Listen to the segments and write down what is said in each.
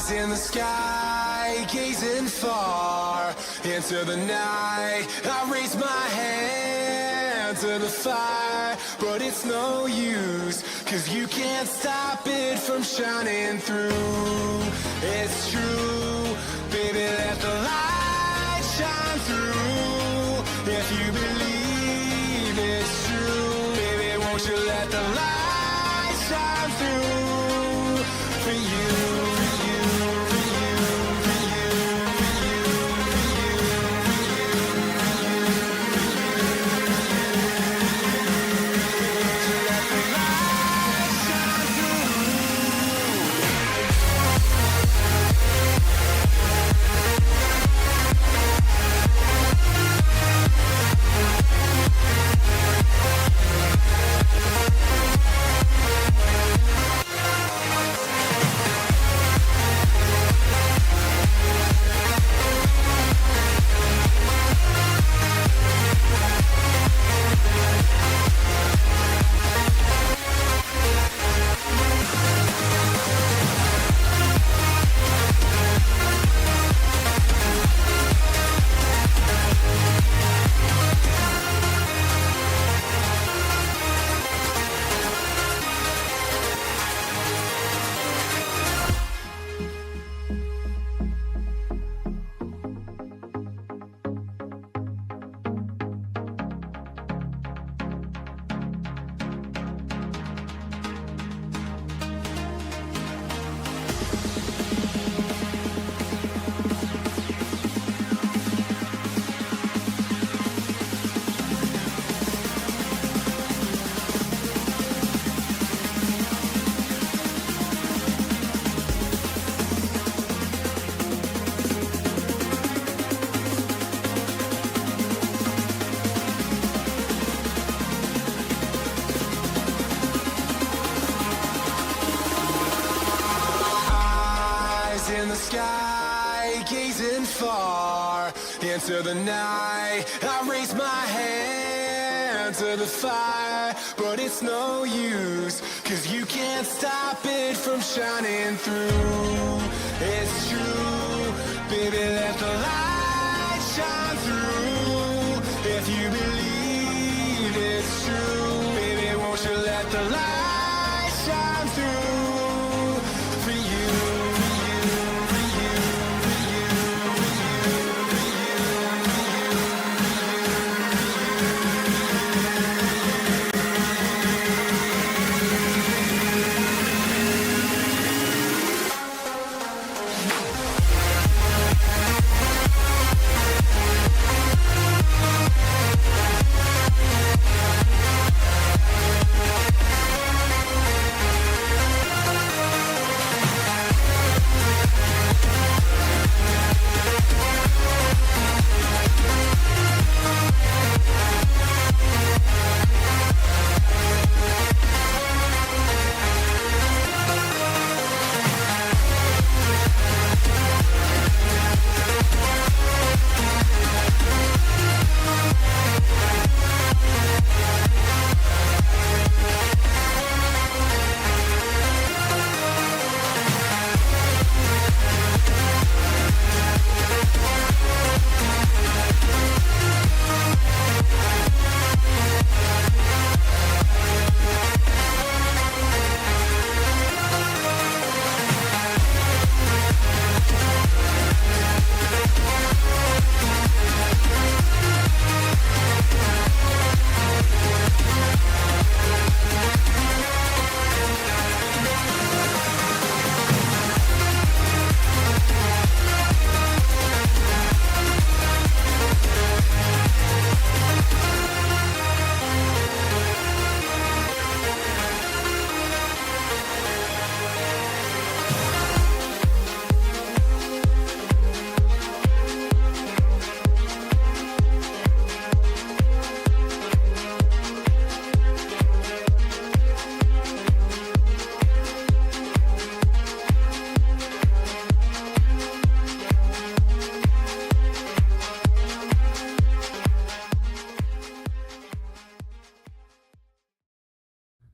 Eyes in the sky, gazing far into the night. I raise my hand to the fire, but it's no use, 'cause you can't stop it from shining through. It's true, baby, let the light shine through. If you believe it's true, baby, won't you let the light shine through for you, for you, for you, for you, for you, for you, for you, for you, let the light shine through. Eyes in the sky, gazing far into the night. I raise my hand to the fire, but it's no use, 'cause you can't stop it from shining through. It's true, baby, let the light shine through. If you believe it's true, baby, won't you let the light shine through for you, for you, for you, for you, for you, for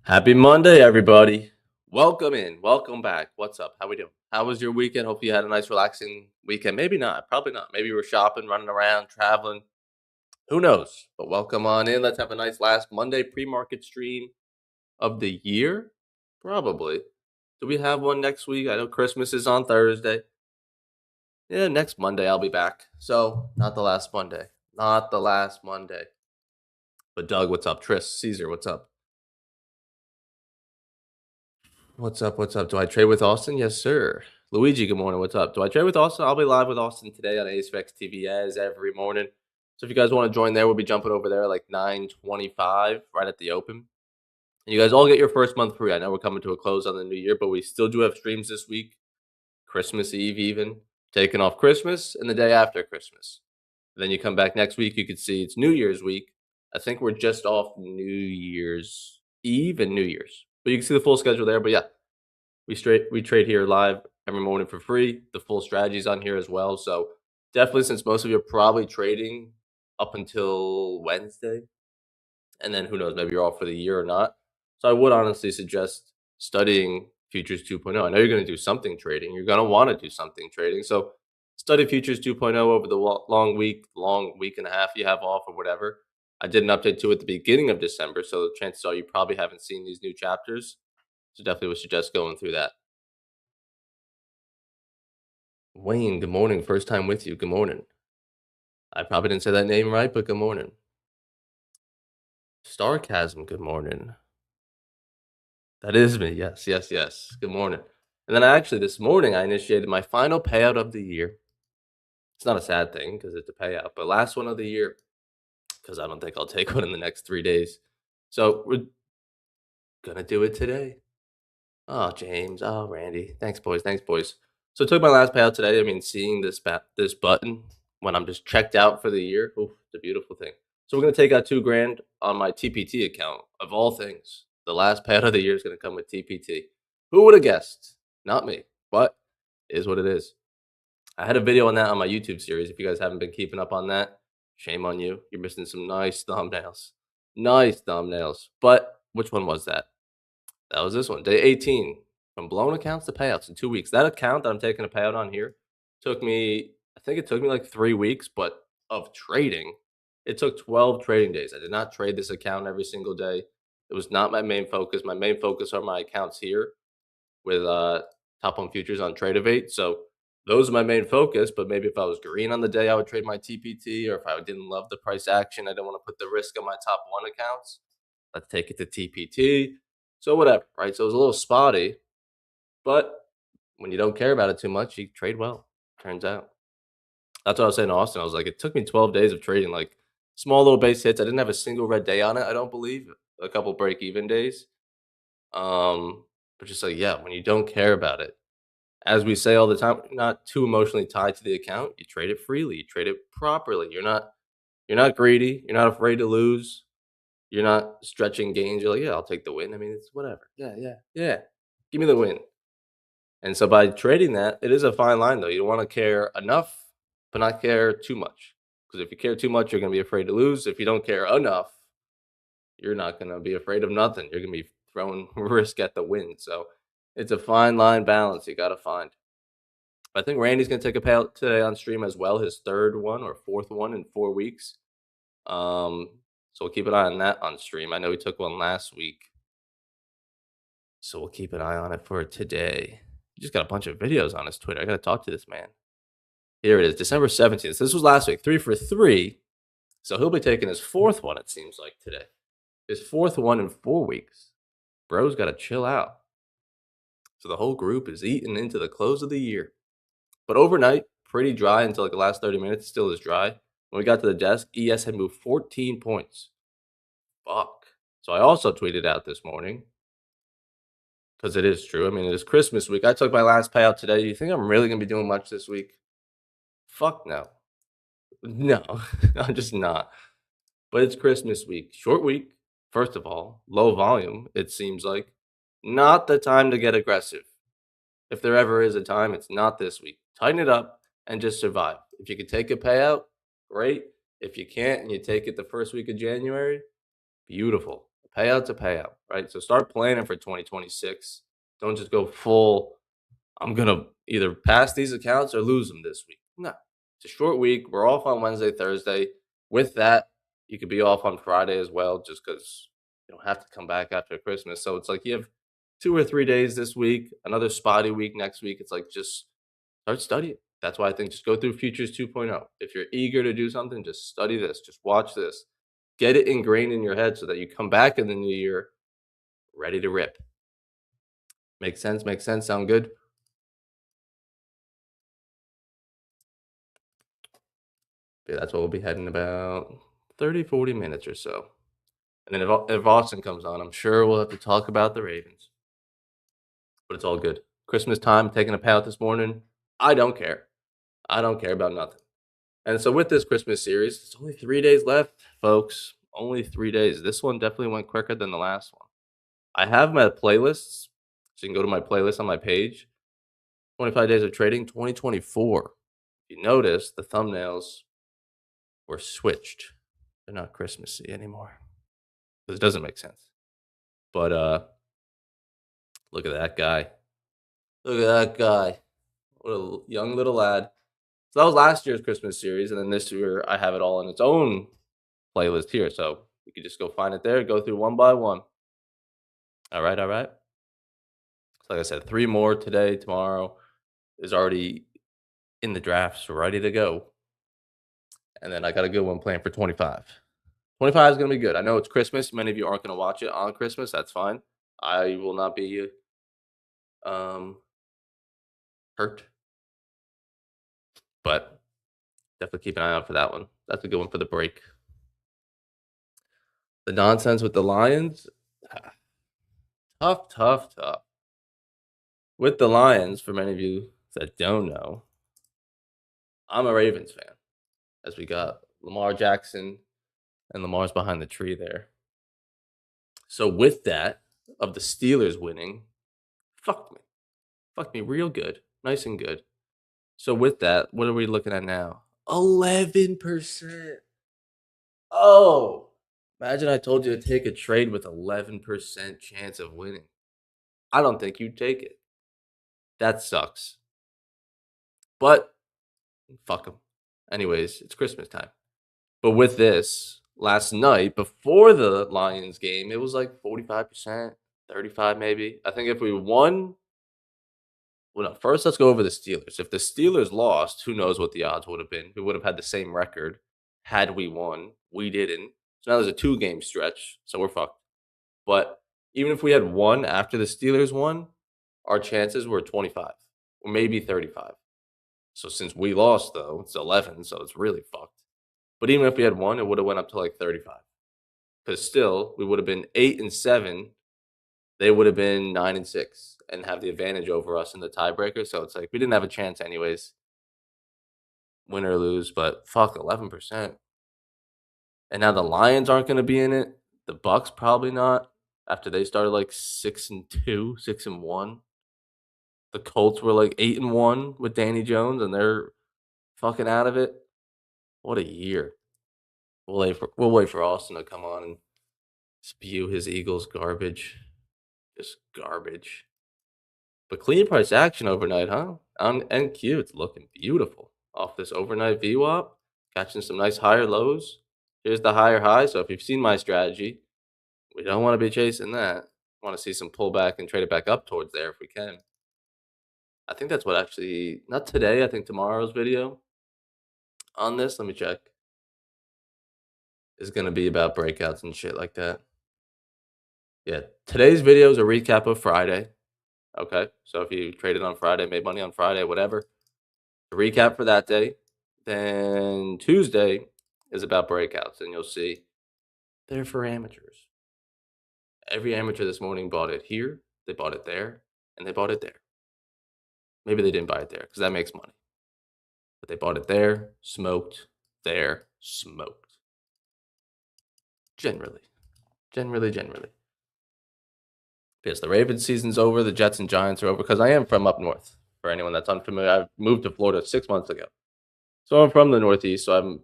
Happy Monday, everybody. Welcome in. Welcome back. What's up? How we doing? How was your weekend? Hope you had a nice, relaxing weekend. Maybe not. Probably not. Maybe you were shopping, running around, traveling. Who knows? But welcome on in. Let's have a nice last Monday pre-market stream of the year. Probably. Do we have one next week? I know Christmas is on Thursday. Yeah, next Monday I'll be back. So not the last Monday. Not the last Monday. But Doug, what's up? Tris, Caesar, what's up? What's up? What's up? Do I trade with Austin? Yes, sir. Luigi, good morning. What's up? Do I trade with Austin? I'll be live with Austin today on AceFX TV as every morning. So if you guys want to join there, we'll be jumping over there like 9:25 right at the open. And you guys all get your first month free. I know we're coming to a close on the new year, but we still do have streams this week, Christmas Eve even, taking off Christmas and the day after Christmas. Then you come back next week, you can see it's New Year's week. I think we're just off New Year's Eve and New Year's. But you can see the full schedule there. But yeah, we trade here live every morning for free. The full strategy's on here as well. So definitely, since most of you are probably trading up until Wednesday, and then who knows, maybe you're off for the year or not. So I would honestly suggest studying Futures 2.0. I know you're going to do something trading. You're going to want to do something trading. So study Futures 2.0 over the long week and a half you have off or whatever. I did an update to it at the beginning of December, so the chances are you probably haven't seen these new chapters. So definitely would suggest going through that. Wayne, good morning. First time with you. Good morning. I probably didn't say that name right, but good morning. Starcasm, good morning. That is me. Yes, yes, yes. Good morning. And then actually this morning I initiated my final payout of the year. It's not a sad thing because it's a payout, but last one of the year because I don't think I'll take one in the next 3 days. So we're gonna do it today. Oh, James. Oh, Randy. Thanks, boys. Thanks, boys. So I took my last payout today. I mean, seeing this button when I'm just checked out for the year, oof, it's a beautiful thing. So we're gonna take out 2 grand on my TPT account of all things. The last payout of the year is gonna come with TPT. Who would have guessed? Not me, but it is what it is. I had a video on that on my YouTube series. If you guys haven't been keeping up on that, shame on you. You're missing some nice thumbnails. Nice thumbnails. But which one was that? That was this one, day 18, from blown accounts to payouts in 2 weeks. That account that I'm taking a payout on here took me, I think it took me like 3 weeks, but of trading, it took 12 trading days. I did not trade this account every single day. It was not my main focus. My main focus are my accounts here with Top on Futures on Tradeovate. So those are my main focus. But maybe if I was green on the day, I would trade my TPT, or if I didn't love the price action, I don't want to put the risk on my top one accounts. Let's take it to TPT. So whatever, right? So it was a little spotty, but when you don't care about it too much, you trade well. Turns out. That's what I was saying to Austin. I was like, it took me 12 days of trading, like small little base hits. I didn't have a single red day on it. I don't believe a couple break even days. But just like, yeah, when you don't care about it, as we say all the time, you're not too emotionally tied to the account. You trade it freely. You trade it properly. You're not greedy. You're not afraid to lose. You're not stretching gains. You're like, yeah, I'll take the win. I mean, it's whatever. Yeah, yeah, yeah. Give me the win. And so by trading that, it is a fine line though. You don't want to care enough, but not care too much. Because if you care too much, you're going to be afraid to lose. If you don't care enough, you're not going to be afraid of nothing. You're going to be throwing risk at the win. So it's a fine line balance you got to find. I think Randy's going to take a payout today on stream as well, his third one or fourth one in 4 weeks. So we'll keep an eye on that on stream. I know he took one last week. So we'll keep an eye on it for today. He just got a bunch of videos on his Twitter. I got to talk to this man. Here it is, December 17th. So this was last week, 3 for 3. So he'll be taking his fourth one, it seems like, today. His fourth one in 4 weeks. Bro's got to chill out. So the whole group is eating into the close of the year. But overnight, pretty dry until like the last 30 minutes. Still is dry. When we got to the desk, ES had moved 14 points. Fuck. So I also tweeted out this morning, because it is true. I mean, it is Christmas week. I took my last payout today. You think I'm really going to be doing much this week? Fuck no. No, I'm just not. But it's Christmas week. Short week, first of all. Low volume, it seems like. Not the time to get aggressive. If there ever is a time, it's not this week. Tighten it up and just survive. If you can take a payout, great. If you can't and you take it the first week of January, beautiful. A payout's a payout, right? So start planning for 2026. Don't just go full, I'm going to either pass these accounts or lose them this week. No. It's a short week. We're off on Wednesday, Thursday. With that, you could be off on Friday as well, just because you don't have to come back after Christmas. So it's like you have 2 or 3 days this week, another spotty week next week. It's like just start studying. That's why I think just go through Futures 2.0. If you're eager to do something, just study this, just watch this. Get it ingrained in your head so that you come back in the new year ready to rip. Makes sense? Makes sense? Sound good? Yeah, that's what we'll be heading about 30, 40 minutes or so. And then if Austin comes on, I'm sure we'll have to talk about the Ravens. But it's all good. Christmas time, taking a payout this morning. I don't care. I don't care about nothing. And so with this Christmas series, it's only 3 days left, folks. Only 3 days. This one definitely went quicker than the last one. I have my playlists, so you can go to my playlist on my page. 25 Days of Trading 2024. If you notice, the thumbnails were switched. They're not Christmassy anymore. Because it doesn't make sense. But look at that guy. Look at that guy. What a young little lad. So that was last year's Christmas series, and then this year I have it all in its own playlist here. So you can just go find it there, go through one by one. All right, all right. So like I said, 3 more today, tomorrow is already in the drafts, ready to go. And then I got a good one planned for 25. 25 is going to be good. I know it's Christmas. Many of you aren't going to watch it on Christmas. That's fine. I will not be hurt. But definitely keep an eye out for that one. That's a good one for the break. The nonsense with the Lions. Tough, tough, tough. With the Lions, for many of you that don't know, I'm a Ravens fan. As we got Lamar Jackson and Lamar's behind the tree there. So with that, of the Steelers winning, fucked me. Fucked me real good. Nice and good. So with that, what are we looking at now? 11%. Oh, imagine I told you to take a trade with 11% chance of winning. I don't think you'd take it. That sucks. But fuck them. Anyways, it's Christmas time. But with this, last night, before the Lions game, it was like 45%, 35 maybe. I think if we won, well, no, first let's go over the Steelers. If the Steelers lost, who knows what the odds would have been. We would have had the same record had we won. We didn't. So now there's a 2-game stretch, so we're fucked. But even if we had won after the Steelers won, our chances were 25 or maybe 35. So since we lost, though, it's 11, so it's really fucked. But even if we had won, it would have went up to like 35. Because still, we would have been 8-7. They would have been 9-6 and have the advantage over us in the tiebreaker. So it's like we didn't have a chance anyways, win or lose. But fuck, 11%. And now the Lions aren't going to be in it. The Bucks probably not. After they started like 6-2, 6-1. The Colts were like 8-1 with Danny Jones, and they're fucking out of it. What a year. We'll wait for Austin to come on and spew his Eagles garbage. Just garbage. But clean price action overnight, huh? On NQ, it's looking beautiful. Off this overnight VWAP, catching some nice higher lows. Here's the higher high. So if you've seen my strategy, we don't want to be chasing that. Want to see some pullback and trade it back up towards there if we can. I think that's what actually, not today, I think tomorrow's video on this, let me check, is going to be about breakouts and shit like that. Yeah, today's video is a recap of Friday. Okay, so if you traded on Friday, made money on Friday, whatever, the recap for that day. Then Tuesday is about breakouts, and you'll see they're for amateurs. Every amateur this morning bought it here, they bought it there, and they bought it there. Maybe they didn't buy it there because that makes money. But they bought it there, smoked, there, smoked. Generally. Because the Ravens season's over, the Jets and Giants are over, because I am from up north. For anyone that's unfamiliar, I moved to Florida 6 months ago. So I'm from the Northeast, so I'm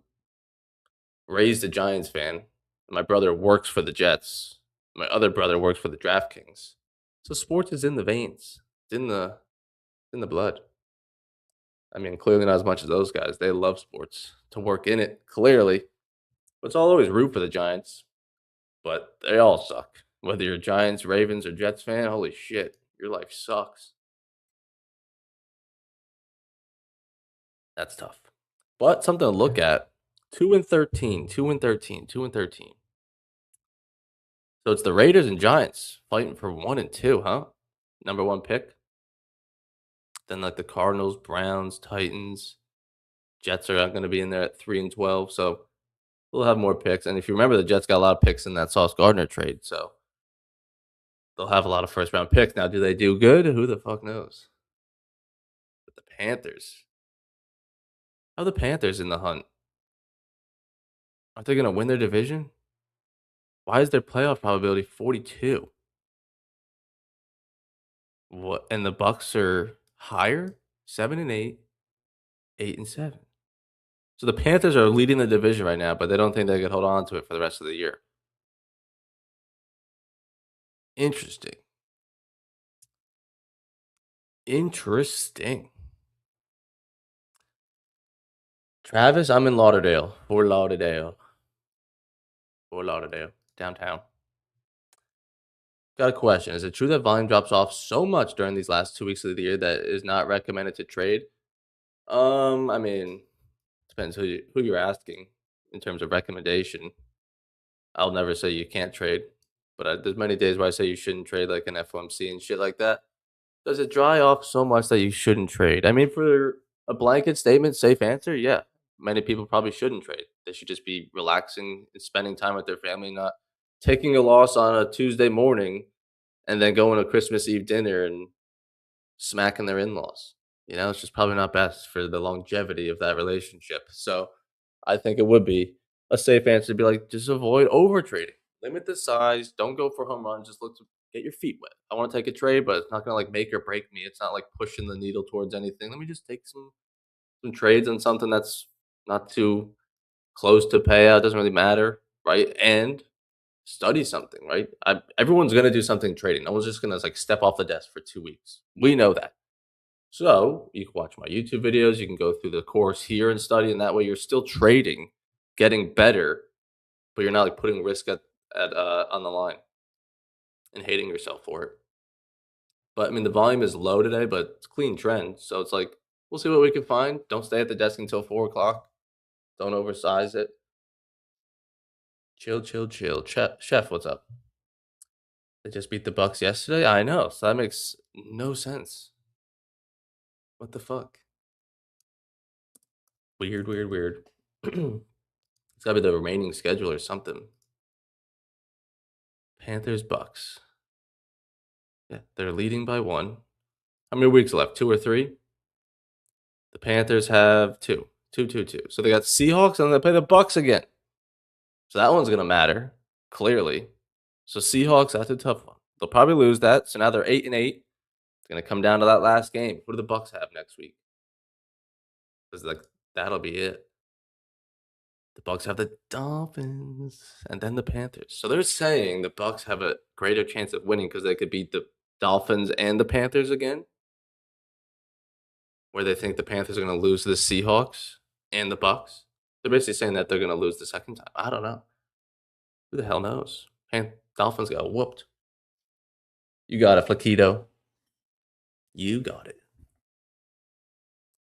raised a Giants fan. My brother works for the Jets. My other brother works for the DraftKings. So sports is in the veins. It's in the blood. I mean, clearly not as much as those guys. They love sports to work in it, clearly. But I'll always root for the Giants, but they all suck. Whether you're a Giants, Ravens, or Jets fan, holy shit, your life sucks. That's tough. But something to look at. 2-13, 2-13, 2-13. So it's the Raiders and Giants fighting for 1 and 2, huh? Number one pick. Then like the Cardinals, Browns, Titans, Jets are going to be in there at 3-12. So we'll have more picks. And if you remember, the Jets got a lot of picks in that Sauce Gardner trade. So they'll have a lot of first round picks. Now, do they do good? Who the fuck knows? But the Panthers. How are the Panthers in the hunt? Aren't they going to win their division? Why is their playoff probability 42? What? And the Bucks are higher, 7-8, 8-7. So the Panthers are leading the division right now, but they don't think they could hold on to it for the rest of the year. Interesting. Interesting. Travis, I'm in Lauderdale. Fort Lauderdale. Fort Lauderdale. Downtown. Got a question. Is it true that volume drops off so much during these last 2 weeks of the year that it is not recommended to trade? I mean, depends who you're asking in terms of recommendation. I'll never say you can't trade, but there's many days where I say you shouldn't trade, like an FOMC and shit like that. Does it dry off so much that you shouldn't trade? I mean, for a blanket statement, safe answer, yeah. Many people probably shouldn't trade. They should just be relaxing and spending time with their family, not taking a loss on a Tuesday morning and then going to Christmas Eve dinner and smacking their in-laws. It's just probably not best for the longevity of that relationship. So I think it would be a safe answer to be like, just avoid over trading. Limit the size. Don't go for home runs. Just look to get your feet wet. I want to take a trade, but it's not gonna like make or break me. It's not like pushing the needle towards anything. Let me just take some trades on something that's not too close to payout. Doesn't really matter, right? And study something, right? Everyone's gonna do something trading. No one's just gonna like step off the desk for 2 weeks. We know that. So you can watch my YouTube videos. You can go through the course here and study, and that way you're still trading, getting better, but you're not like putting risk at on the line and hating yourself for it. But I mean, the volume is low today, but it's clean trend. So it's like we'll see what we can find. Don't stay at the desk until 4 o'clock. Don't oversize it. Chill, chill, chill. Chef, what's up? They just beat the Bucks yesterday. I know, so that makes no sense. What the fuck? Weird, weird, weird. It's gotta be the remaining schedule or something. Panthers, Bucks. Yeah, they're leading by 1. How many weeks left? 2 or 3? The Panthers have 2. 2, 2, 2. So they got Seahawks and they play the Bucks again. So that one's gonna matter, clearly. So Seahawks, that's a tough one. They'll probably lose that. So now they're 8-8. It's gonna come down to that last game. Who do the Bucks have next week? Because like that'll be it. The Bucks have the Dolphins and then the Panthers. So they're saying the Bucks have a greater chance of winning because they could beat the Dolphins and the Panthers again. Where they think the Panthers are going to lose to the Seahawks and the Bucks. They're basically saying that they're going to lose the second time. I don't know. Who the hell knows? Dolphins got whooped. You got it, Flaquito. You got it.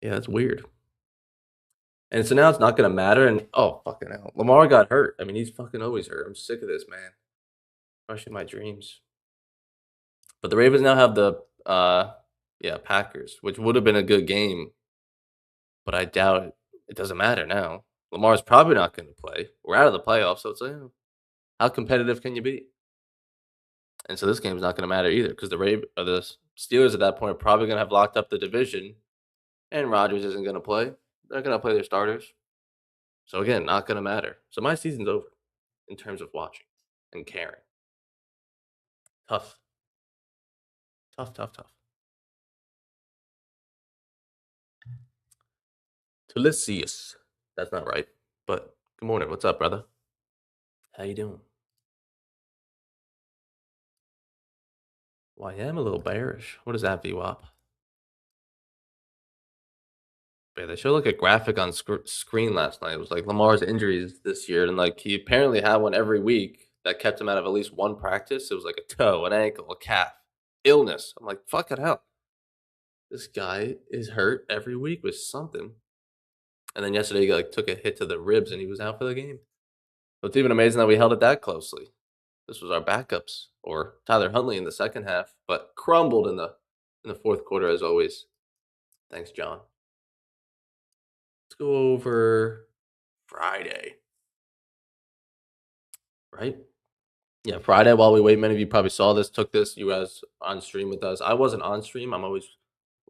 Yeah, that's weird. And so now it's not going to matter. And oh, fucking hell. Lamar got hurt. I mean, he's fucking always hurt. I'm sick of this, man. Crushing my dreams. But the Ravens now have the Packers, which would have been a good game. But I doubt it. It doesn't matter now. Lamar's probably not going to play. We're out of the playoffs, so it's like, how competitive can you be? And so this game's not going to matter either because the Steelers at that point are probably going to have locked up the division, and Rodgers isn't going to play. They're going to play their starters. So again, not going to matter. So my season's over in terms of watching and caring. Tough. Tough, tough, tough. Tulisius. That's not right. But good morning. What's up, brother? How you doing? Well, I am a little bearish. What is that, VWAP? Yeah, they showed like a graphic on screen last night. It was like Lamar's injuries this year, and like he apparently had one every week that kept him out of at least one practice. It was like a toe, an ankle, a calf, illness. I'm like, fucking hell, this guy is hurt every week with something. And then yesterday he like took a hit to the ribs and he was out for the game. So it's even amazing that we held it that closely. This was our backups or Tyler Huntley in the second half, but crumbled in the fourth quarter as always. Thanks, John. Let's go over Friday, right? Yeah, Friday while we wait. Many of you probably saw this, took this. You guys on stream with us. I wasn't on stream. I'm always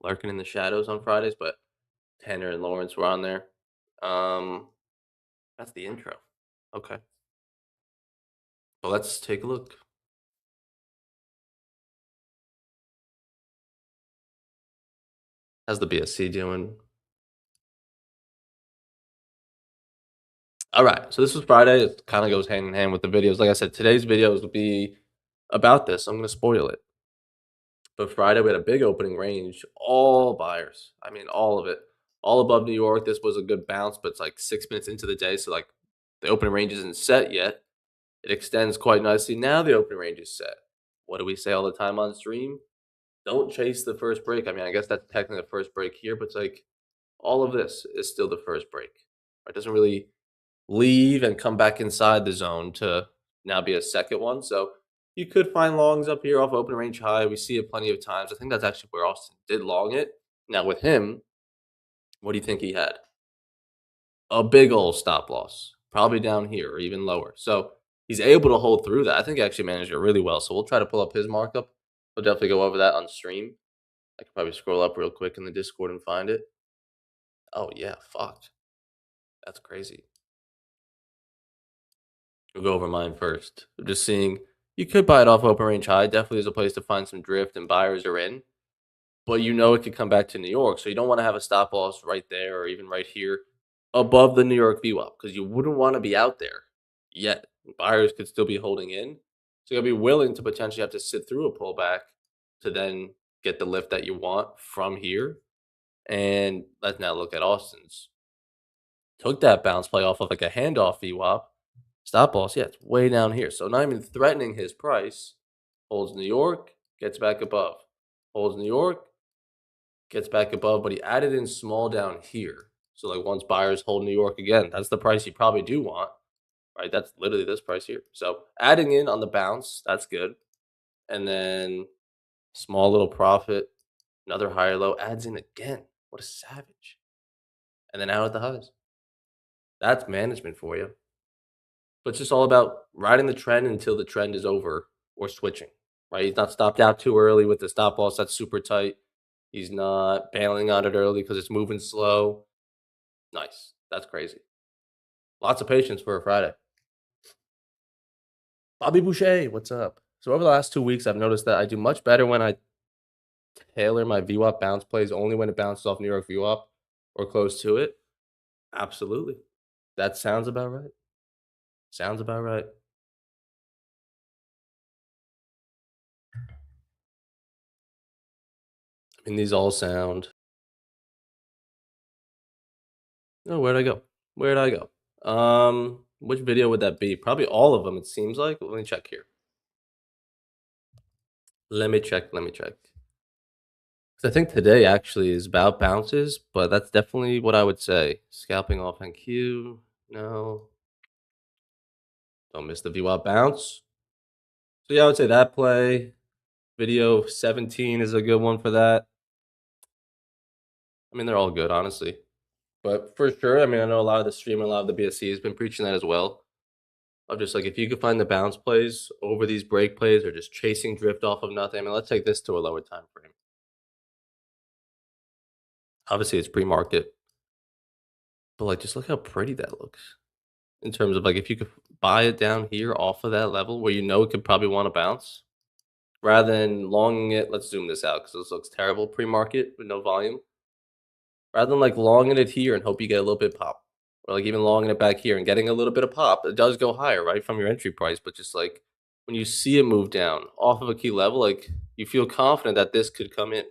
lurking in the shadows on Fridays, but Tanner and Lawrence were on there. Um, that's the intro. Okay. Well, let's take a look. How's the BSC doing? All right. So this was Friday. It kind of goes hand in hand with the videos. Like I said, today's videos will be about this. I'm going to spoil it. But Friday, we had a big opening range, all buyers. I mean, all of it. All above New York. This was a good bounce, but it's like 6 minutes into the day. So, like, the opening range isn't set yet. It extends quite nicely. Now the opening range is set. What do we say all the time on stream? Don't chase the first break. I mean, I guess that's technically the first break here, but it's like all of this is still the first break. It doesn't really leave and come back inside the zone to now be a second one. So you could find longs up here off open range high. We see it plenty of times. I think that's actually where Austin did long it. Now with him, what do you think he had? A big old stop loss, probably down here or even lower. So he's able to hold through that. I think he actually managed it really well. So we'll try to pull up his markup. We'll definitely go over that on stream. I could probably scroll up real quick in the Discord and find it. Oh yeah, fuck. That's crazy. We'll go over mine first. I'm just seeing you could buy it off open range high. Definitely is a place to find some drift and buyers are in. But you know it could come back to New York. So you don't want to have a stop loss right there or even right here above the New York VWAP because you wouldn't want to be out there yet. Buyers could still be holding in. So you'll be willing to potentially have to sit through a pullback to then get the lift that you want from here. And let's now look at Austin's. Took that bounce play off of like a handoff VWAP. Stop loss, yeah, it's way down here. So not even threatening his price. Holds New York, gets back above. Holds New York, gets back above, but he added in small down here. So like once buyers hold New York again, that's the price you probably do want, right? That's literally this price here. So adding in on the bounce, that's good. And then small little profit, another higher low, adds in again. What a savage. And then out at the highs. That's management for you. But it's just all about riding the trend until the trend is over or switching, right? He's not stopped out too early with the stop loss that's super tight. He's not bailing on it early because it's moving slow. Nice. That's crazy. Lots of patience for a Friday. Bobby Boucher, what's up? So over the last 2 weeks, I've noticed that I do much better when I tailor my VWAP bounce plays only when it bounces off New York VWAP or close to it. Absolutely. That sounds about right. Sounds about right. I mean, these all sound. Oh, where'd I go? Where'd I go? Which video would that be? Probably all of them, it seems like. Let me check here. Let me check. 'Cause I think today actually is about bounces, but that's definitely what I would say. Scalping off NQ. No. Don't miss the VWAP bounce. So yeah, I would say that play. Video 17 is a good one for that. I mean, they're all good, honestly. But for sure, I mean, I know a lot of the streamer, a lot of the BSC has been preaching that as well. Of just like if you could find the bounce plays over these break plays or just chasing drift off of nothing. I mean, let's take this to a lower time frame. Obviously, it's pre-market, but like just look how pretty that looks in terms of like if you could buy it down here off of that level where you know it could probably want to bounce rather than longing it. Let's zoom this out because this looks terrible pre-market with no volume. Rather than like longing it here and hope you get a little bit of pop, or like even longing it back here and getting a little bit of pop, it does go higher, right, from your entry price. But just like when you see it move down off of a key level, like you feel confident that this could come in.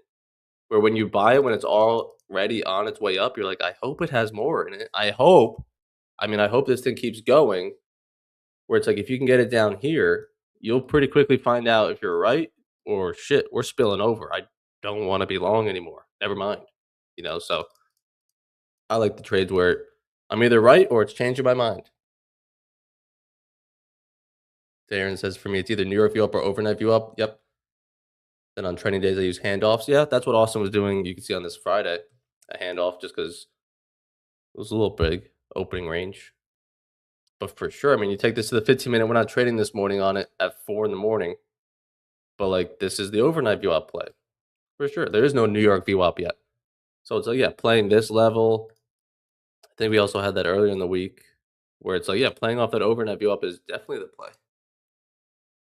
Where when you buy it, when it's already on its way up, you're like, "I hope it has more in it. I hope this thing keeps going." Where it's like, if you can get it down here, you'll pretty quickly find out if you're right or, "Shit, we're spilling over. I don't wanna be long anymore. Never mind." So I like the trades where I'm either right or it's changing my mind. Darren says, "For me, it's either New York view up or overnight view up." Yep. Then on training days, I use handoffs. Yeah, that's what Austin was doing. You can see on this Friday, a handoff just because it was a little big opening range. But for sure, you take this to the 15-minute. We're not trading this morning on it at 4 in the morning, but like this is the overnight VWAP play for sure. There is no New York VWAP yet. So it's like, yeah, playing this level. I think we also had that earlier in the week where it's like, yeah, playing off that overnight VWAP is definitely the play.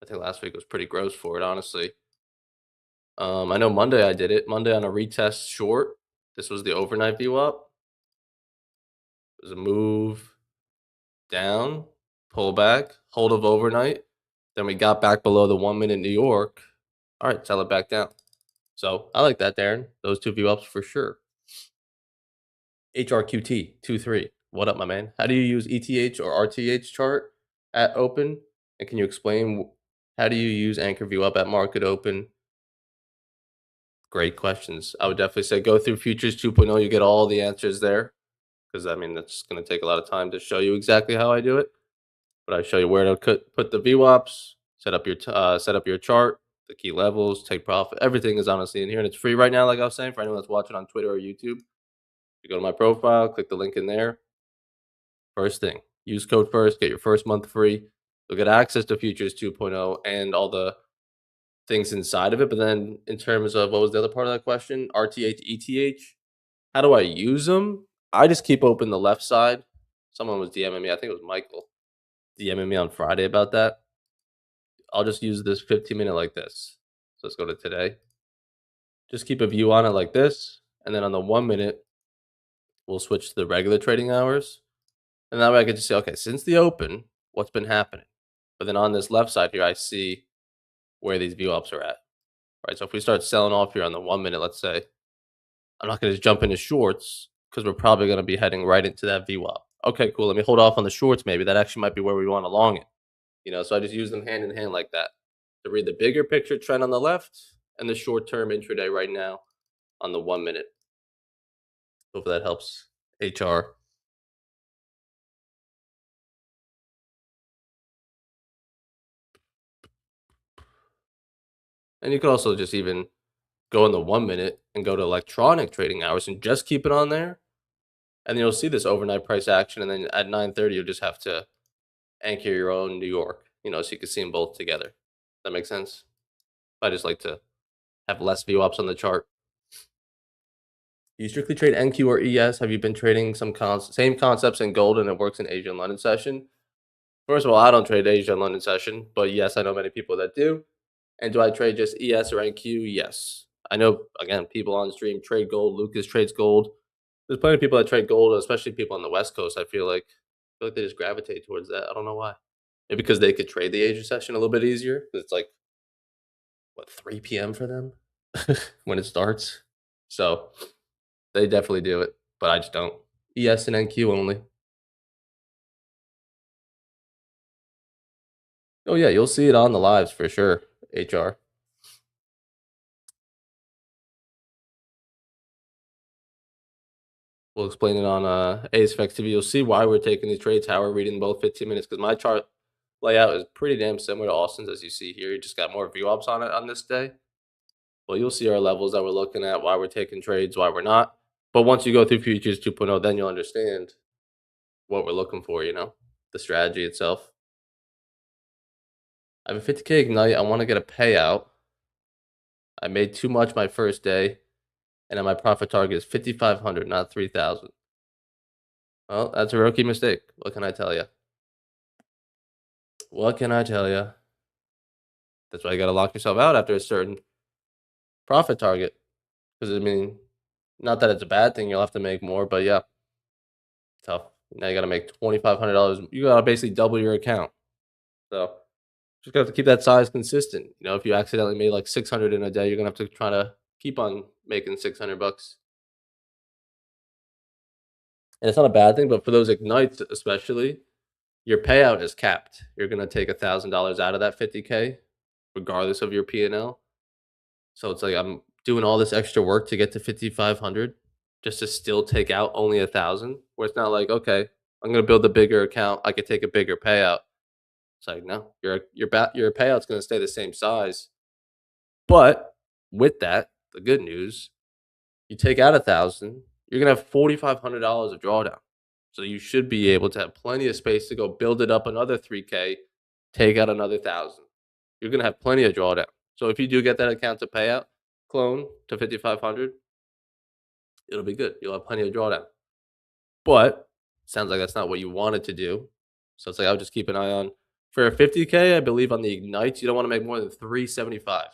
I think last week was pretty gross for it, honestly. I know Monday I did it. Monday on a retest short. This was the overnight VWAP. It was a move down, pull back, hold of overnight. Then we got back below the 1 minute New York. All right, sell it back down. So I like that, Darren. Those two view ups for sure. HRQT 23. What up, my man? How do you use ETH or RTH chart at open? And can you explain how do you use anchor view up at market open? Great questions. I would definitely say go through Futures 2.0. You get all the answers there because that's going to take a lot of time to show you exactly how I do it. But I show you where to put the VWAPs, set up your chart, the key levels, take profit. Everything is honestly in here, and it's free right now. Like I was saying, for anyone that's watching on Twitter or YouTube, you go to my profile, click the link in there. First thing, use code FIRST, get your first month free. You'll get access to Futures 2.0 and all the things inside of it. But then, in terms of what was the other part of that question, RTH, ETH, how do I use them? I just keep open the left side. Someone was DMing me. I think it was Michael DMing me on Friday about that. I'll just use this 15-minute like this. So let's go to today. Just keep a view on it like this. And then on the 1 minute, we'll switch to the regular trading hours. And that way I can just say, okay, since the open, what's been happening? But then on this left side here, I see where these view ups are at. Right. So if we start selling off here on the 1 minute, let's say, I'm not going to just jump into shorts because we're probably going to be heading right into that VWAP. Okay, cool. Let me hold off on the shorts maybe. That actually might be where we want to long it. So I just use them hand in hand like that to read the bigger picture trend on the left and the short-term intraday right now on the 1 minute. Hopefully that helps. HR. And you could also just even go in the 1 minute and go to electronic trading hours and just keep it on there. And then you'll see this overnight price action. And then at 9:30, you'll just have to anchor your own New York, so you can see them both together. That makes sense? I just like to have less view ups on the chart. Do you strictly trade NQ or ES? Have you been trading some same concepts in gold and it works in Asia and London session? First of all, I don't trade Asia and London session, but yes, I know many people that do. And do I trade just ES or NQ? Yes. I know, again, people on stream trade gold. Lucas trades gold. There's plenty of people that trade gold, especially people on the West Coast. I feel like they just gravitate towards that. I don't know why. Maybe because they could trade the Asia session a little bit easier. It's like, 3 p.m. for them when it starts. So they definitely do it, but I just don't. ES and NQ only. Oh, yeah, you'll see it on the lives for sure, HR. We'll explain it on ASFX TV. You'll see why we're taking these trades, how we're reading both 15 minutes, because my chart layout is pretty damn similar to Austin's, as you see here. You just got more view ups on it on this day. Well, you'll see our levels that we're looking at, why we're taking trades, why we're not. But once you go through Futures 2.0, then you'll understand what we're looking for, the strategy itself. I have a 50K Ignite. I want to get a payout. I made too much my first day, and my profit target is 5,500, not 3,000. Well, that's a rookie mistake. What can I tell you? What can I tell you? That's why you got to lock yourself out after a certain profit target. Because, not that it's a bad thing. You'll have to make more, but yeah, tough. Now you got to make $2,500. You got to basically double your account. So Just have to keep that size consistent. You know, if you accidentally made like 600 in a day, you're gonna have to try to keep on making $600. And it's not a bad thing, but for those ignites especially, your payout is capped. You're gonna take $1,000 out of that 50K, regardless of your P&L. So it's like I'm doing all this extra work to get to 5,500 just to still take out only 1,000. Where it's not like, okay, I'm gonna build a bigger account. I could take a bigger payout. It's like, no, your payout's gonna stay the same size. But with that, the good news, you take out 1,000, you're gonna have $4,500 of drawdown. So you should be able to have plenty of space to go build it up another 3K, take out another 1,000. You're gonna have plenty of drawdown. So if you do get that account to pay out, clone to 5,500, it'll be good. You'll have plenty of drawdown. But sounds like that's not what you wanted to do. So it's like I would just keep an eye on for a 50K. I believe on the ignites, you don't want to make more than 375. Does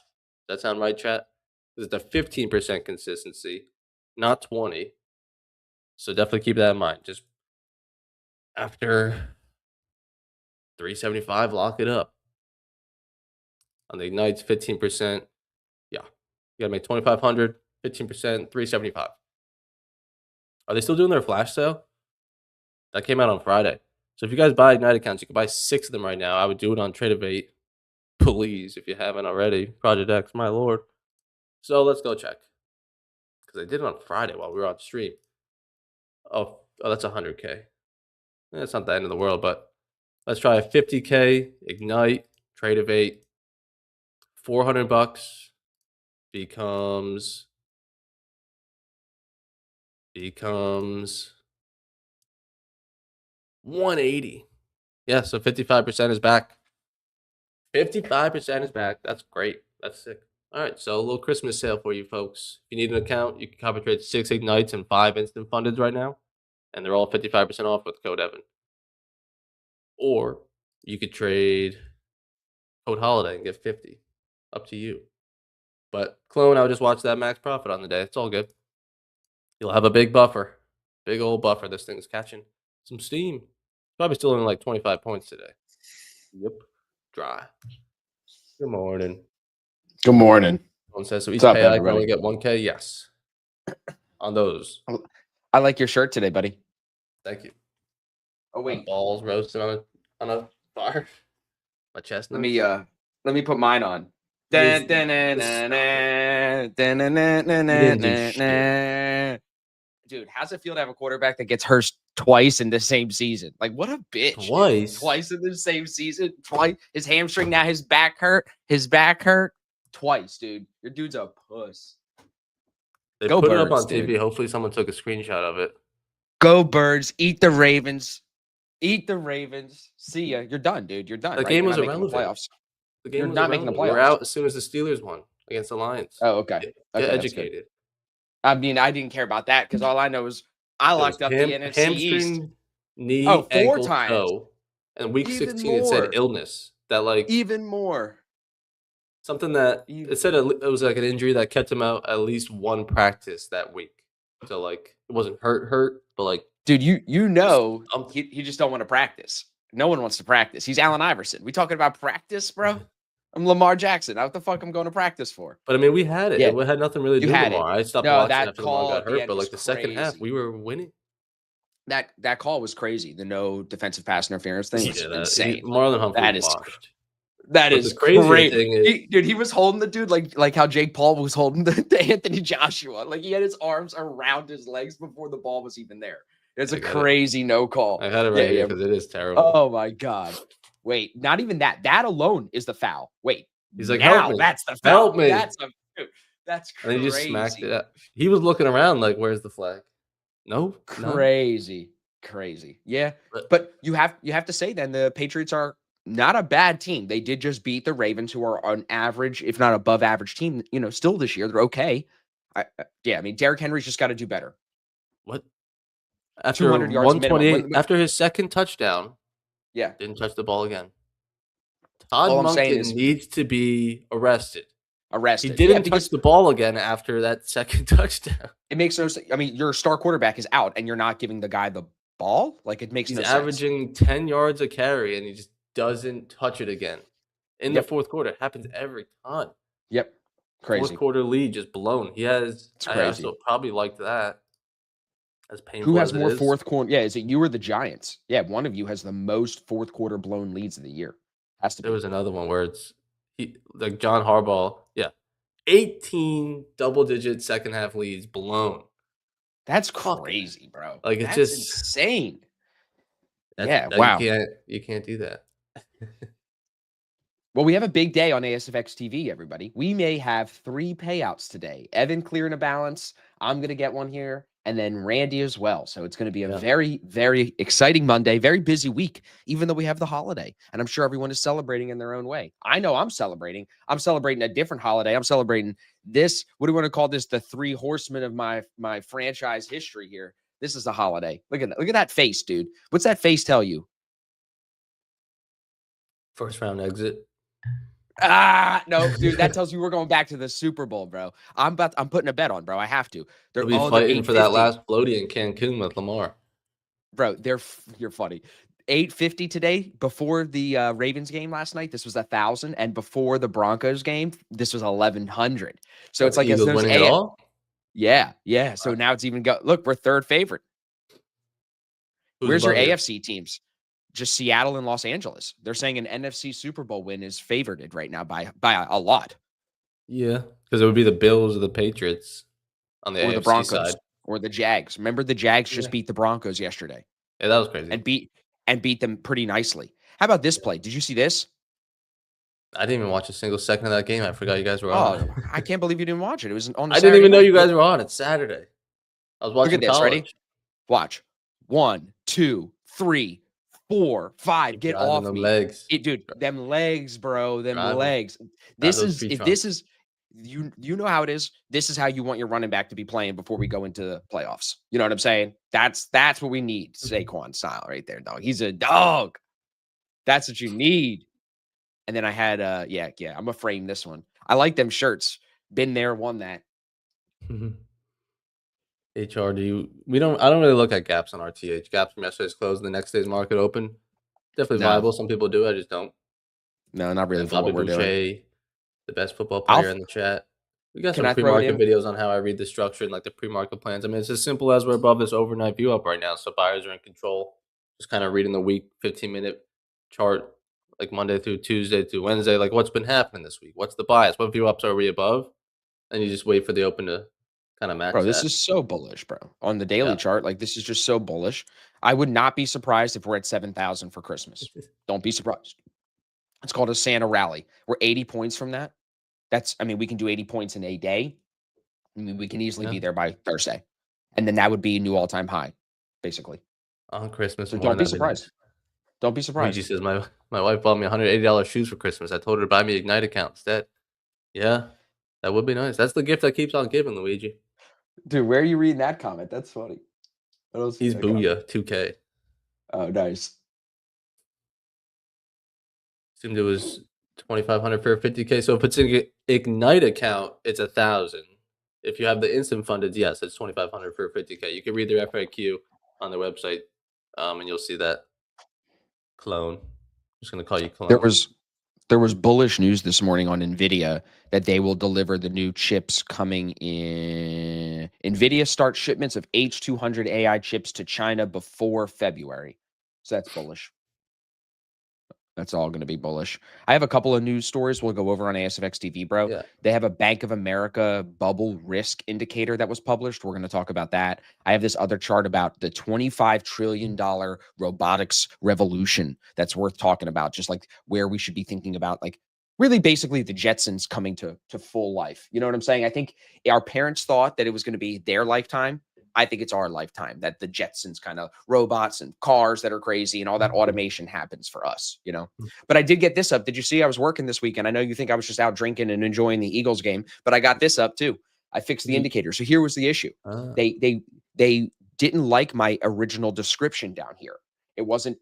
that sound right, chat? This is the 15% consistency, not 20. So definitely keep that in mind. Just after 375, lock it up. On the ignites, 15%. Yeah. You gotta make 2,500, 15%, 375. Are they still doing their flash sale? That came out on Friday. So if you guys buy Ignite accounts, you can buy 6 of them right now. I would do it on Tradeovate. Please, if you haven't already. Project X, my lord. So let's go check. Because I did it on Friday while we were on stream. Oh, that's 100K. That's not the end of the world, but let's try a 50K Ignite Tradeovate. $400 becomes 180. Yeah, so 55% is back. 55% is back. That's great. That's sick. All right, so a little Christmas sale for you folks. If you need an account, you can copy trade 6 Ignites and 5 instant funded right now, and they're all 55% off with code Evan. Or you could trade code Holiday and get 50. Up to you. But clone, I would just watch that max profit on the day. It's all good. You'll have a big buffer. Big old buffer. This thing's catching some steam. Probably still only like 25 points today. Yep. Dry. Good morning. Good morning. Someone says, so each What's up, payout can everybody? only get 1K? Yes. On those. I like your shirt today, buddy. Thank you. Oh My wait, balls roasting on a fire. My chest. let me put mine on. You didn't do shit. Dude, how's it feel to have a quarterback that gets hurt twice in the same season? Like, what a bitch. dude. Twice? Twice in the same season. Twice. His hamstring, now his back hurt. Twice, dude. Your dude's a puss. They Go put it up Birds, on TV. dude. Hopefully someone took a screenshot of it. Go Birds. Eat the Ravens. Eat the Ravens. See ya. You're done, dude. You're done. The right? game You're was not making the irrelevant. playoffs. The game You're was not making the irrelevant. We're playoffs. out as soon as the Steelers won against the Lions. Oh, okay. Get Okay, that's good. educated. I mean, I didn't care about that because all I know is I It was locked up the NFC East. hamstring, knee, Oh, 4 ankle, times. toe, and week Even 16 it said more. illness. That like Even more. something that it said it was like an injury that kept him out at least one practice that week. So like it wasn't hurt, but like Dude, you know something. he just don't want to practice. No one wants to practice. He's Allen Iverson. We talking about practice, bro? I'm Lamar Jackson. What the fuck I'm going to practice for? But I mean, we had it. Yeah. It had nothing really to You do with had it. Lamar. I stopped No, watching that after Lamar call got at the hurt, end but was like the second half, crazy. we were winning. That call was crazy. The no defensive pass interference thing was insane. Marlon Humphrey That is washed. That But is the crazier great. thing is- Dude, he was holding the dude like how Jake Paul was holding the Anthony Joshua. Like he had his arms around his legs before the ball was even there. It's a crazy no call. I had it right here because it is terrible. Oh my god. Wait, not even that. That alone is the foul. Wait. He's like, now help me. that's the foul. Help me. That's And crazy. he just smacked it out. He was looking around like, where's the flag? No. Crazy. Yeah. But you have to say then the Patriots are not a bad team. They did just beat the Ravens, who are on average, if not above average team, still this year. They're okay. I mean, Derrick Henry's just got to do better. What? After 200 yards 128, after his second touchdown, yeah, didn't touch the ball again. Todd All I'm saying Monken is- needs to be arrested. Arrested. He didn't because touch the ball again after that second touchdown. it makes no sense. I mean, your star quarterback is out, and you're not giving the guy the ball. Like it makes He's no sense. averaging 10 yards a carry, and he just doesn't touch it again. in the fourth quarter. It happens every time. Yep. Fourth Crazy. quarter lead just blown. It's I crazy. also probably liked that, as Who painful has as it more is. fourth quarter? Yeah, is it you or the Giants? Yeah, one of you has the most fourth quarter blown leads of the year. Has to There be. was another one where like John Harbaugh, 18 double-digit second half leads blown. That's Fuck it. crazy, bro. Like, it's That's just insane. that's Yeah, you wow. can't do that. Well, we have a big day on ASFX TV, everybody. We may have 3 payouts today. Evan clearing a balance. I'm going to get one here, and then Randy as well. So it's going to be a Yeah. very, very exciting Monday, very busy week, even though we have the holiday. And I'm sure everyone is celebrating in their own way. I know I'm celebrating. I'm celebrating a different holiday. I'm celebrating this. What do you want to call this? The 3 horsemen of my franchise history here. This is a holiday. Look at that. Look at that face, dude. What's that face tell you? First round exit. No, dude, that tells you we're going back to the Super Bowl, bro. I'm putting a bet on, bro. I have to. They'll They're be they're fighting for that 850. last floaty in Cancun with Lamar. Bro, you're funny. 850 today before the Ravens game last night. This was 1,000, and before the Broncos game, this was 1,100. So it's The like as Eagles those winning it all? yeah. So now it's even look, we're third favorite. Who's Where's your above you? AFC teams? Just Seattle and Los Angeles. They're saying an NFC Super Bowl win is favored right now by a lot. Yeah, because it would be the Bills or the Patriots on the Or the AFC Broncos side. or the Jags. Remember the Jags just Yeah. beat the Broncos yesterday Yeah, that was crazy. and beat them pretty nicely. How about this play? Did you see this? I didn't even watch a single second of that game. I forgot you guys were on. Oh, I can't believe you didn't watch it. It was on a I didn't Saturday even know night. you guys were on. It's Saturday. I was Look watching at this. Ready? college. Watch. 1, 2, 3, 4, 5. Keep Get driving off them me. legs. Dude, them legs, bro. Them Drive 'em. legs. Drive This those is tree if trunks. this is you know how it is. This is how you want your running back to be playing before we go into the playoffs. You know what I'm saying? That's what we need. Saquon style right there, dog. He's a dog. That's what you need. And then I had I'm gonna frame this one. I like them shirts. Been there, won that. HRD. I don't really look at gaps on RTH. Gaps from yesterday's close and the next day's market open. Definitely No. viable. Some people do. I just don't. No, not really And for Bobby what we're doing. Boucher, the best football player in the chat. We got Can some I throw it pre-market in? videos on how I read the structure and like the pre-market plans. I mean, it's as simple as we're above this overnight view up right now, so buyers are in control. Just kind of reading the week 15-minute chart, like Monday through Tuesday through Wednesday, like what's been happening this week? What's the bias? What view ups are we above? And you just wait for the open to kind of match Bro, that. this is so bullish, bro. On the daily chart, like this is just so bullish. I would not be surprised if we're at 7,000 for Christmas. Don't be surprised. It's called a Santa rally. We're 80 points from that. We can do 80 points in a day. I mean, we can easily be there by Thursday. And then that would be a new all-time high, basically. On Christmas So morning. don't be surprised. Don't be Luigi surprised. says my wife bought me $180 shoes for Christmas. I told her to buy me Ignite account instead. Yeah, that would be nice. That's the gift that keeps on giving, Luigi. Dude, where are you reading that comment? That's funny. He's Booyah 2K. Oh, nice. Assumed it was 2,500 for a 50K. So if it's an Ignite account, it's 1,000. If you have the instant funded, yes, it's 2,500 for a 50K. You can read their FAQ on their website, and you'll see that. Clone. I'm just gonna call you Clone. There was bullish news this morning on Nvidia that they will deliver the new chips coming in. Nvidia starts shipments of H200 AI chips to China before February. So that's bullish. That's all going to be bullish. I have a couple of news stories we'll go over on ASFX TV, bro. Yeah. They have a Bank of America bubble risk indicator that was published. We're going to talk about that. I have this other chart about the $25 trillion robotics revolution that's worth talking about, just like where we should be thinking about, like really basically the Jetsons coming to full life. You know what I'm saying? I think our parents thought that it was going to be their lifetime. I think it's our lifetime that the Jetsons kind of robots and cars that are crazy and all that automation happens for us, you know? But I did get this up. Did you see I was working this weekend? I know you think I was just out drinking and enjoying the Eagles game, but I got this up too. I fixed the indicator. So here was the issue. They didn't like my original description down here. It wasn't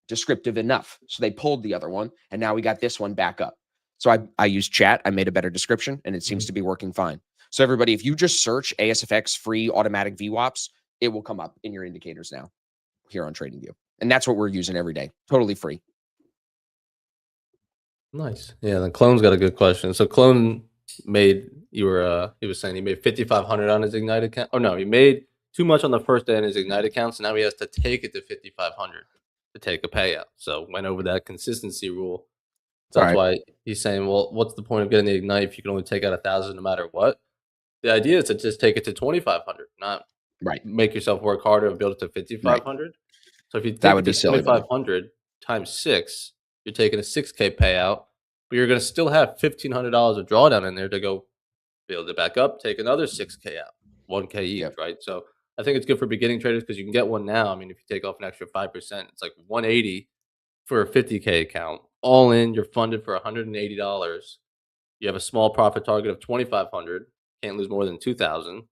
descriptive enough. So they pulled the other one and now we got this one back up. So I used chat. I made a better description and it seems to be working fine. So everybody, if you just search ASFX free automatic VWAPs, it will come up in your indicators now here on TradingView. And that's what we're using every day. Totally free. Nice. Yeah, then Clone's got a good question. So Clone made he was saying he made 5,500 on his Ignite account. Oh no, he made too much on the first day on his Ignite account, so now he has to take it to 5,500 to take a payout. So went over that consistency rule. So All that's right. why he's saying, well, what's the point of getting the Ignite if you can only take out 1,000 no matter what? The idea is to just take it to 2,500, not Right. make yourself work harder and build it to Right. 5,500. So if you That take would it be to silly, buddy. 2,500 times 6, you're taking a 6K payout, but you're gonna still have $1,500 of drawdown in there to go build it back up, take another 6K out, 1K each, Yep. right? So I think it's good for beginning traders because you can get one now. I mean, if you take off an extra 5%, it's like 180 for a 50K account. All in, you're funded for $180. You have a small profit target of 2,500. Can't lose more than 2,000. And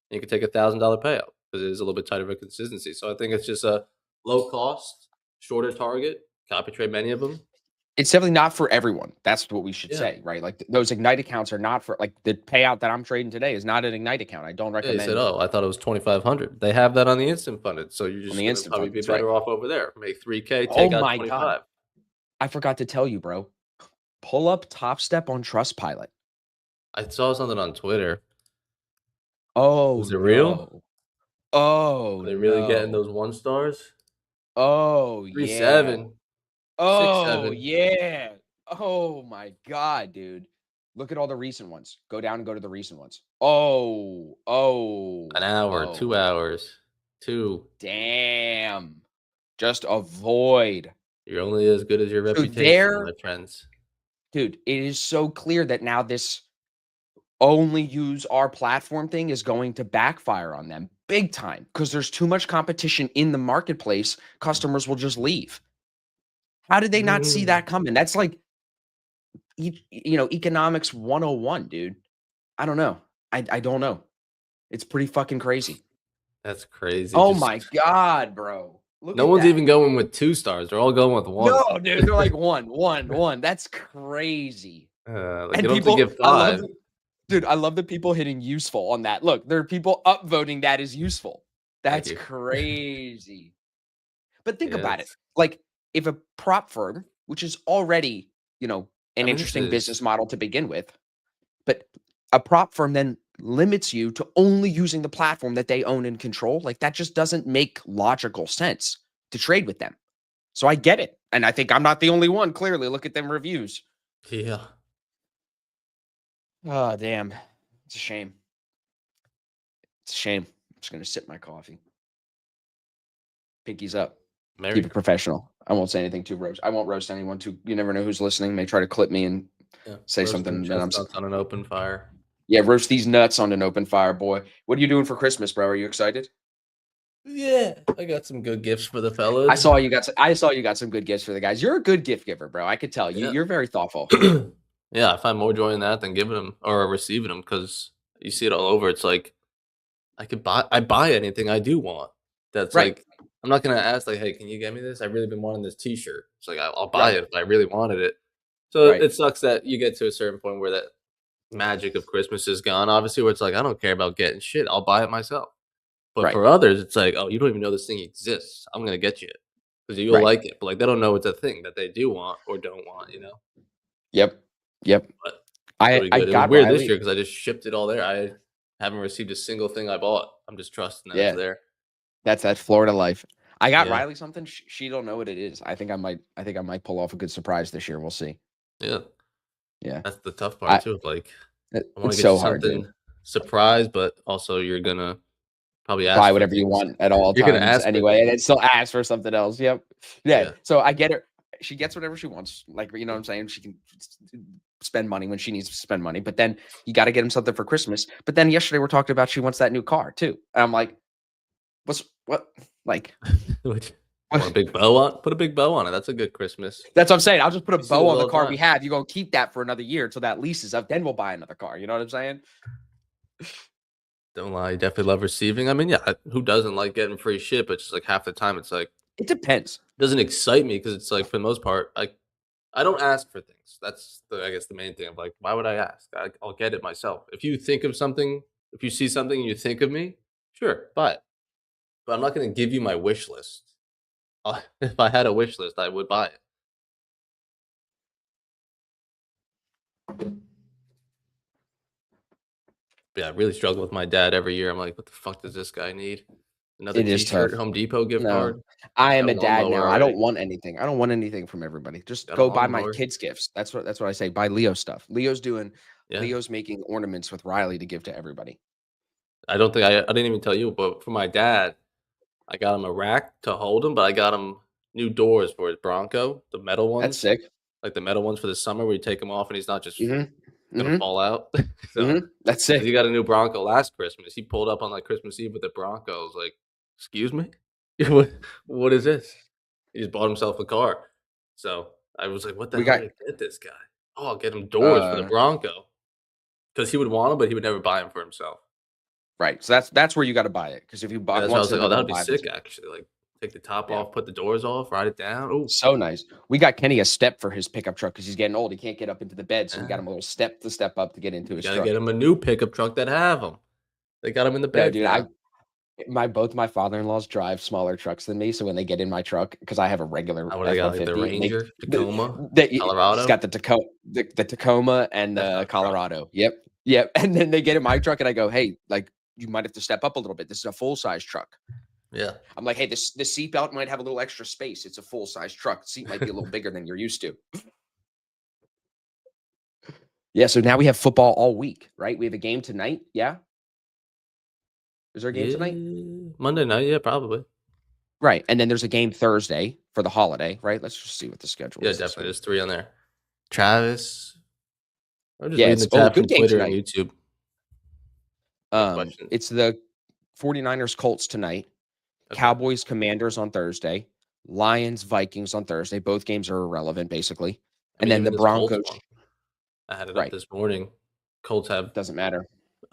you can take $1,000 payout because it is a little bit tighter of a consistency. So I think it's just a low cost, shorter target. Copy trade many of them. It's definitely not for everyone. That's what we should Yeah. say, right? Like those Ignite accounts are not for like the payout that I'm trading today is not an Ignite account. I don't Yeah, he said, recommend "Oh, I thought it was 2,500." They have that on the instant funded, so you're on just the gonna instant probably fund. be That's right. better off over there. Make 3K, Oh take out my God. 25. I forgot to tell you, bro. Pull up Top Step on Trustpilot. I saw something on Twitter. Oh Was it real? no. Oh Are they really getting no. those 1 stars? Oh yeah. 3.7, Oh 6.7, yeah. Oh my God, dude. Look at all the recent ones. Go down and go to the recent ones. Oh, an oh, hour, 2 oh. hours, 2. Damn. Just avoid. You're only as good as your So reputation, my there, friends. dude, it is so clear that now this only use our platform thing is going to backfire on them big time because there's too much competition in the marketplace. Customers will just leave. How did they not see Mm, that coming? That's like, economics 101, dude. I don't know. I don't know. It's pretty fucking crazy. that's crazy. Oh my Just God, bro. Look no at one's that. even going with 2 stars. They're all going with 1. No, dude. They're like one, one, one. That's crazy. Like, And you don't have to people, give I love 5. dude, I love the people hitting useful on that. Look, there are people upvoting that as useful. Thank That's you. crazy. But think about it. Yes. Like, if a prop firm, which is already, I an mean, this interesting is business model to begin with, but a prop firm then limits you to only using the platform that they own and control, like that just doesn't make logical sense to trade with them. So I get it. And I think I'm not the only one, clearly. Look at them reviews. yeah. Oh, damn. It's a shame. It's a shame. I'm just gonna sip my coffee. Pinkies up. Merry Keep it professional. I won't say anything too roast. I won't roast anyone too. You never know who's listening. May try to clip me and Yeah, say roasting something that chestnuts on an open fire. yeah, roast these nuts on an open fire, boy. What are you doing for Christmas, bro? Are you excited? Yeah, I got some good gifts for the I fellas. saw you got I saw you got some good gifts for the guys. You're a good gift giver, bro. I could tell. Yeah. You're very thoughtful. Yeah, I find more joy in that than giving them or receiving them because you see it all over. It's like I buy anything I do want. That's Right. like I'm not gonna ask like, "Hey, can you get me this? I've really been wanting this T-shirt." It's like I'll buy Right. it if I really wanted it. So Right. it sucks that you get to a certain point where that magic of Christmas is gone. Obviously, where it's like I don't care about getting shit. I'll buy it myself. But Right. for others, it's like, "Oh, you don't even know this thing exists. I'm gonna get you it because you'll Right. like it." But like they don't know it's a thing that they do want or don't want, you know. Yep. Yep. But I really I good. It was got weird this Riley. year because I just shipped it all there. I haven't received a single thing I bought. I'm just trusting that it's Yeah. there. That's that Florida life. I got Yeah, Riley something. She don't know what it is. I think I might pull off a good surprise this year. We'll see. yeah. Yeah. That's the tough part I too. Of like, I want to it's get you so hard, something dude. surprise, but also you're gonna probably ask Buy for whatever you things. want at all You're gonna times ask for anyway, and things. then still ask for something else. Yep. Yeah. Yeah, So I get her. She gets whatever she wants. Like, you know what I'm saying? She can spend money when she needs to spend money. But then you got to get him something for Christmas. But then yesterday we're talking about she wants that new car too. And I'm like, what? Like, Which want a what? big bow on? Put a big bow on it. That's a good Christmas. That's what I'm saying. I'll just put a You see bow those on the all the car we time. have. You go keep that for another year until that lease is up. Then we'll buy another car. You know what I'm saying? Don't lie. You definitely love receiving. I mean, yeah, who doesn't like getting free shit? But just like half the time, it's like It depends. doesn't excite me because it's like for the most part, I don't ask for things. That's I guess the main thing. Of like, why would I ask? I'll get it myself. If you think of something, if you see something and you think of me, sure, buy it. But I'm not going to give you my wish list. If I had a wish list, I would buy it. Yeah, I really struggle with my dad every year. I'm like, what the fuck does this guy need? Another It is T-shirt, tough. Home Depot gift No. card. I am Got a a dad lawnmower now. I don't already. want anything. I don't want anything from everybody. Just Got a go buy my lawnmower. kids gifts. That's what I say. Buy Leo stuff. Yeah. Leo's making ornaments with Riley to give to everybody. I don't think I didn't even tell you, but for my dad, I got him a rack to hold him, but I got him new doors for his Bronco, the metal That's ones, sick. like the metal ones for the summer where you take them off and he's not just Mhm. gonna Mhm. fall out. So, Mhm. That's 'cause he sick. got a new Bronco last Christmas. He pulled up on like Christmas Eve with the Bronco. I was like, "Excuse me, what? What is this?" He just bought himself a car. So I was like, "What the We hell got did I get this guy?" Oh, I'll get him doors for the uh Bronco because he would want them, but he would never buy them for himself. right. So that's where you got to buy it because if you Yeah, buy that's why I want was like, "Oh, something, that they'll would be buy them sick, too. actually." Like, take the top Yeah. off, put the doors off, write it down. Oh, So nice. We got Kenny a step for his pickup truck because he's getting old. He can't get up into the bed, so we got yeah. him a little step to step up to get into You his gotta get truck. him a new pickup truck that have them. They got them in the No, beds dude, now. both my father-in-laws drive smaller trucks than me, so when they get in my truck, because I have a regular What do they got, like, the F-150, Ranger, Tacoma, he's Colorado? got the Tacoma and That's the not a truck. Colorado. Yep, yep. And then they get in my truck, and I go, "Hey, like you might have to step up a little bit. This is a full-size truck." Yeah. I'm like, "Hey, this the seatbelt might have a little extra space. It's a full-size truck. The seat might be a little bigger than you're used to." Yeah. So now we have football all week, right? We have a game tonight. Yeah. Is there a game tonight? Yeah. Monday night, yeah, probably. Right. And then there's a game Thursday for the holiday, right? Let's just see what the schedule Yeah, is this definitely. week. There's 3 on there. Travis, I'm just Yeah, reading it's the chat from good game Twitter and tonight. YouTube. Got questions. It's the 49ers Colts tonight, Okay. Cowboys Commanders on Thursday, Lions Vikings on Thursday. Both games are irrelevant basically. I And mean, then even the this Colts Broncos, one, I had it up right. this morning. Colts have Doesn't matter.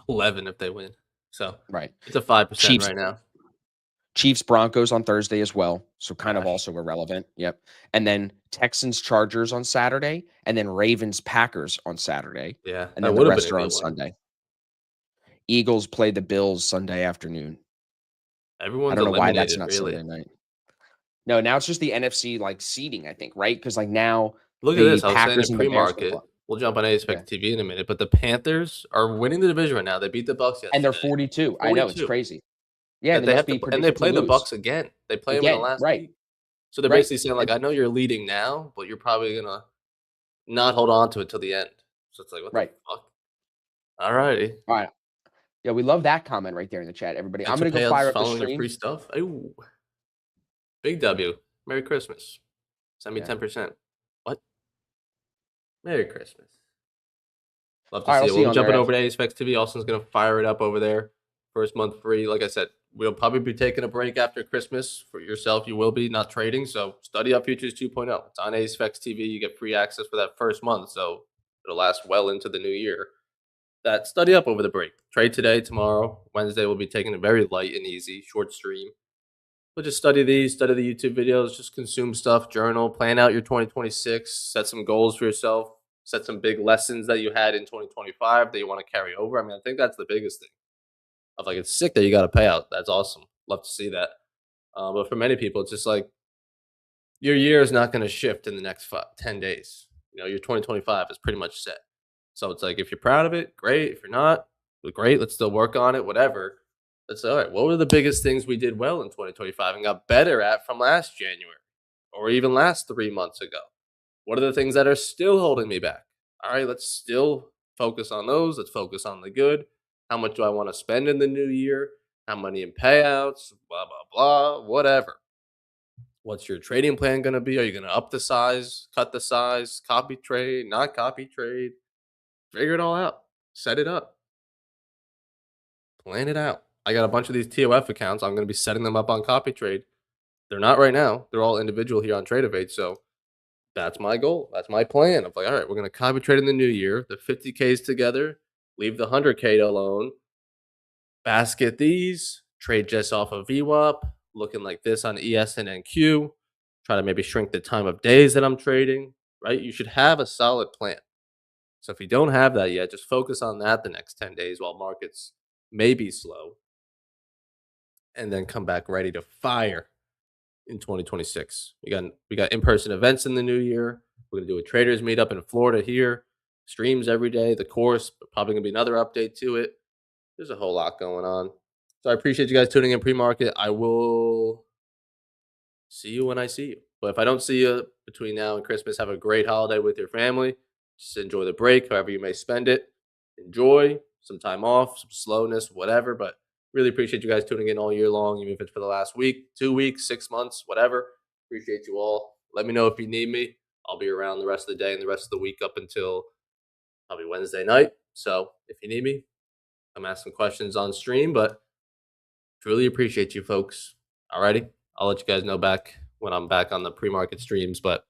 11 if they win. So, Right. it's a 5% Chiefs right now. Chiefs Broncos on Thursday as well. So kind of Trash. also irrelevant. Yep. And then Texans Chargers on Saturday, and then Ravens Packers on Saturday. Yeah, And that then the would have been a rest are good on one. Sunday. Eagles play the Bills Sunday afternoon. I Everyone's don't know why that's eliminated, not really. Sunday night. No, now it's just the NFC like seeding, I think, right? Because like now Look at the this. I was saying Packers in and the Bears are pre-market. We'll jump on yeah. Expect TV in a minute, but the Panthers are winning the division right now. They beat the Bucks And they're yesterday. 42. I know it's 42. crazy. Yeah, and That they they must have be to and they predicted to play the lose Bucks again. They play them in the again. last Right. week. So they're Right. basically saying like, And I know you're leading now, but you're probably gonna not hold on to it till the end. So it's like, what the right. fuck? All righty. All right. Yeah, we love that comment right there in the chat, everybody. I'm Extra gonna go fire payouts up the following your stream. free stuff. Ooh, big W. Merry Christmas. Send me Yeah. 10%. What? Merry Christmas. Love to All right, see I'll it. see We'll you be on there, jumping Ev. over to Apex TV. Austin's going to fire it up over there. First month free. Like I said, we'll probably be taking a break after Christmas. For yourself, you will be not trading. So study up Futures 2.0. It's on Apex TV. You get free access for that first month. So it'll last well into the new year. That study up over the break. Trade today, tomorrow. Wednesday, we'll be taking it very light and easy, short stream. But just study these, study the YouTube videos, just consume stuff, journal, plan out your 2026, set some goals for yourself, set some big lessons that you had in 2025 that you want to carry over. I mean, I think that's the biggest thing. Of like, it's sick that you got a payout. That's awesome. Love to see that. But for many people, it's just like your year is not going to shift in the next 10 days. You know, your 2025 is pretty much set. So it's like, if you're proud of it, great. If you're not, well, great. Let's still work on it, whatever. Let's say, all right, what were the biggest things we did well in 2025 and got better at from last January or even last 3 months ago? What are the things that are still holding me back? All right, let's still focus on those. Let's focus on the good. How much do I want to spend in the new year? How many in payouts? Blah, blah, blah, whatever. What's your trading plan going to be? Are you going to up the size, cut the size, copy trade, not copy trade? Figure it all out. Set it up. Plan it out. I got a bunch of these TOF accounts. I'm going to be setting them up on copy trade. They're not right now. They're all individual here on TradeAvate. So that's my goal. That's my plan. I'm like, all right, we're going to copy trade in the new year. The 50Ks together, leave the 100K alone. Basket these, trade just off of VWAP, looking like this on ES and NQ. Try to maybe shrink the time of days that I'm trading, right? You should have a solid plan. So if you don't have that yet, just focus on that the next 10 days while markets may be slow. And then come back ready to fire in 2026. We got in-person events in the new year. We're gonna do a traders meetup in Florida here. streams every day, the course, probably going to be another update to it. There's a whole lot going on. So I appreciate you guys tuning in pre-market. I will see you when I see you. But if I don't see you between now and Christmas, have a great holiday with your family. Just enjoy the break, however you may spend it. Enjoy some time off, some slowness, whatever. But really appreciate you guys tuning in all year long, even if it's for the last week, 2 weeks, 6 months, whatever. Appreciate you all. Let me know if you need me. I'll be around the rest of the day and the rest of the week up until probably Wednesday night. So if you need me, come ask some questions on stream. But truly appreciate you folks. Alrighty. I'll let you guys know back when I'm back on the pre-market streams. But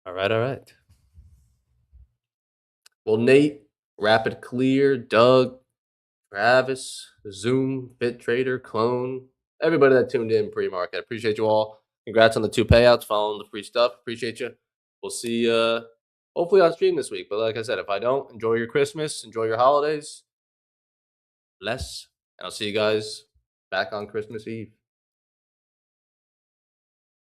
all right. Well, Nate, Rapid Clear, Doug, Travis, Zoom, Fit Trader, Clone, everybody that tuned in pre-market. I appreciate you all. Congrats on the 2 payouts, following the free stuff. Appreciate you. We'll see you hopefully on stream this week. But like I said, if I don't, enjoy your Christmas, enjoy your holidays. Bless. And I'll see you guys back on Christmas Eve.